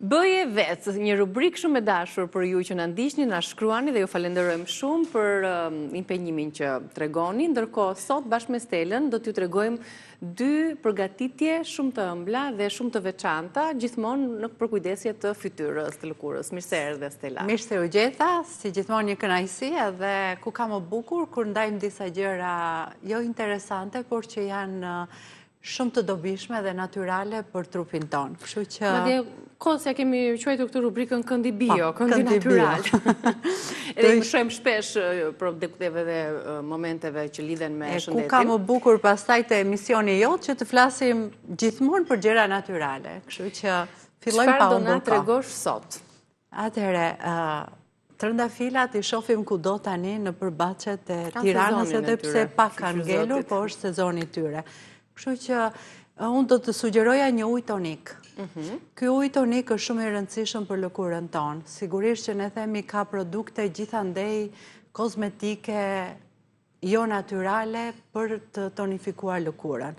Bëje vetë, një rubrikë shumë e dashur për ju që në ndiqni, na shkruani dhe ju falenderojmë shumë për impenjimin që tregoni. Ndërkohë, sot bashkë me Stelën do t'ju tregojmë dy përgatitje shumë të ëmbla dhe shumë të veçanta, gjithmonë në përkujdesje të fytyrës të lëkurës. Mirë se erdhe, Stela. Mirë se u gjeta, si gjithmonë një kënaqësi edhe ku ka më bukur kur ndajmë disa gjëra jo interesante, por që janë shumë të dobishme dhe natyrale për trupin tonë. Kështu që Kosja kemi quajtur këtë rubrikën Këndi Bio, Këndi Natyral. Edhe i shohim shpesh produktive dhe momenteve që lidhen me shëndetin. Ku ka më bukur pastaj të emisioni jot që të flasim gjithmonë për gjëra natyrale. Kështu që fillojmë pa Çfarë do na tregosh sot? Atëherë, trëndafilat i shohim kudo tani në përbaçet e Tiranës, edhe pse pak kanë ngelur, po është sezoni i tyre. Kështu që unë do të sugjeroja një ujë tonik. Ky ujë tonik është shumë i rëndësishëm për lëkurën tonë. Sigurisht që ne themi ka produkte gjithandej kozmetike jo natyrale për të tonifikuar lëkurën.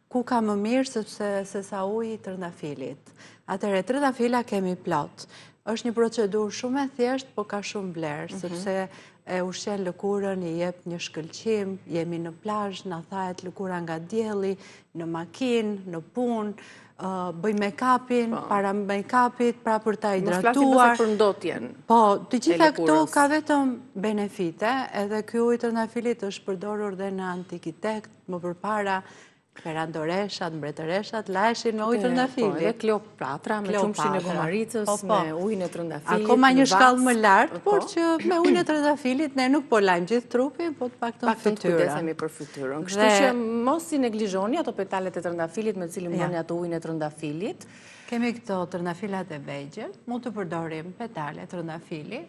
Ku ka më mirë se sa uji i trëndafilit. Atëherë, trëndafila kemi plot. Është një procedurë shumë e thjeshtë, po ka shumë vlerë, sepse e ushqen lëkurën, i jep një shkëlqim, jemi në plazh, na thahet lëkura nga dielli, në makinë, në punë, bëj make-upin, para make-upit, pra për ta hidratuar. Mos flasim për ndotjen. Po, të gjitha këto ka vetëm benefite, edhe ky ujë trëndafilit është përdorur dhe në antikitet, më përpara perandoreshat, mbretëreshat, laheshin me ujë trëndafilit. Dhe Kleopatra me qumshin e gomaricës, me ujin e trëndafilit. Akoma një shkallë më lartë, por që me ujin e trëndafilit ne nuk po lajmë gjithë trupin, po të paktën fytyrën. Paktën kujdesemi për fytyrën. Kështu që mos i neglizhoni ato petalet e trëndafilit me cilin bëni ato ujin e trëndafilit. Kemi këto trëndafilat e vegjël, mund të përdorim petale trëndafili,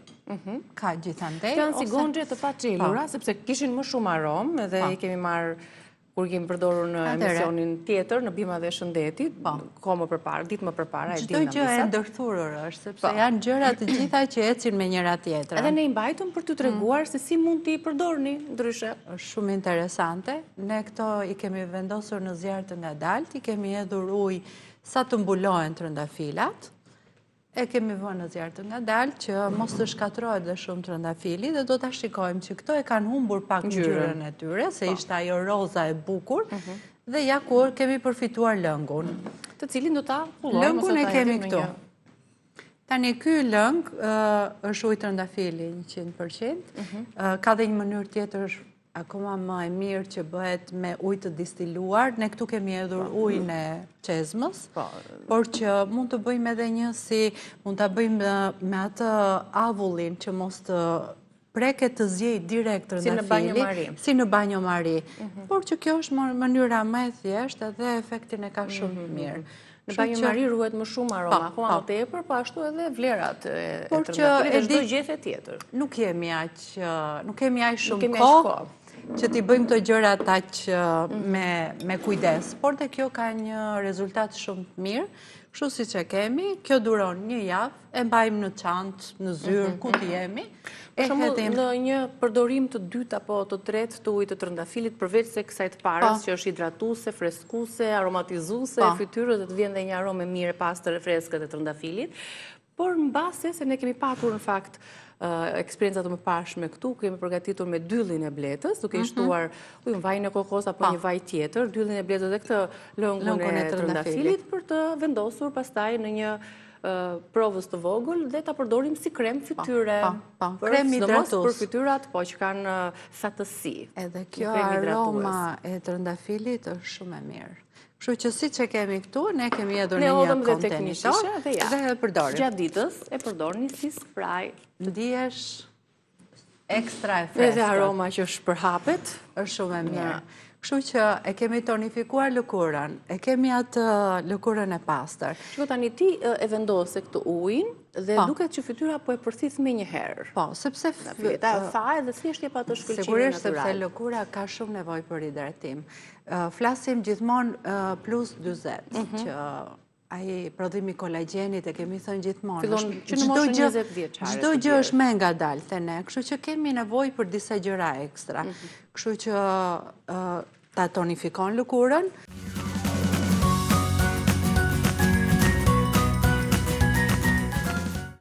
ka gjithandej. Janë si gonxhe të paçelura, sepse kishin më shumë aromë dhe i kemi marrë kur kemi përdorur në emisionin tjetër, në Bima dhe Shëndetit, kohë më përpara, ditë më përpara, e çdo gjë e ndërthurur është, sepse janë gjëra të gjitha që ecin me njëra tjetrën. Edhe ne i mbajtëm për t'ju treguar se si mund t'i përdorni ndryshe. Është shumë interesante. Ne këto i kemi vendosur në zjarr të ngadalt, i kemi hedhur ujë sa të mbulohen trëndafilat. E kemi vënë në zjarr të ngadalt që mos të shkatërrohet dhe shumë trëndafili dhe do ta shikojmë që këto e kanë humbur pak ngjyrën e tyre, se ishte ajo roza e bukur, dhe ja kur kemi përfituar lëngun. Të cilin do ta pullojmë. Lëngun e kemi këtu. Tani ky lëng është ujë trëndafili 100%. Ka dhe një mënyrë tjetër akoma më e mirë që bëhet me ujë të distiluar. Ne këtu kemi hedhur ujin e çezmës, por që mund të bëjmë edhe një mund ta bëjmë me atë avullin që mos të preket të zjej direkt trëndafili, si në banjomari. Por që kjo është mënyra më e thjeshtë dhe efektin e ka shumë mirë. Në banjomari ruhet më shumë aroma, akoma më tepër, po ashtu edhe vlerat e trëndafilit dhe çdo gjë tjetër. Nuk kemi aq shumë kohë që t'i bëjmë të gjërat aq me kujdes, por dhe kjo ka një rezultat shumë të mirë, kështu siç e kemi, kjo duron një javë, e mbajmë në çantë, në zyrë, ku të jemi. Për shembull, në një përdorim të dytë apo të tretë të ujit të trëndafilit, përveç se kësaj të parës që është hidratuese, freskuese, aromatizuese e fytyrës dhe të vjen dhe një aromë mirë e pastër e freskët e trëndafilit, por mbase se ne kemi patur në fakt eksperiencat të mëparshme këtu, kemi përgatitur me dyllin e bletës, duke i shtuar vajin e kokos apo një vaj tjetër, dyllin e bletës dhe këtë lëngun e trëndafilit për të vendosur pastaj në një provës të vogël dhe ta përdorim si krem fytyre. Krem hidratues. Për fytyrat, po që kanë fatësi. Edhe kjo aroma e trëndafilit është shumë e mirë. Kështu që siç e kemi këtu, ne kemi hedhur në një kontenitor dhe e përdorim. Gjatë ditës e përdorni si spray. Ndihesh ekstra e freskët. Edhe aroma që shpërhapet është shumë e mirë. Kështu që e kemi tonifikuar lëkurën, e kemi atë lëkurën e pastër. Shiko tani ti e vendose këtë ujin dhe duket që fytyra po e përthith me një herë. Po, sepse ta tha edhe thjesht jep atë shkëlqimin natyral. Sigurisht sepse lëkura ka shumë nevojë për hidratim. Flasim gjithmonë plus 40, që ai prodhimi kolagjenit e kemi thënë gjithmonë. Fillon që në moshën 20 vjeçare. Çdo gjë është më ngadalë te ne, kështu që kemi nevojë për disa gjëra ekstra. Kështu që ta tonifikon lëkurën.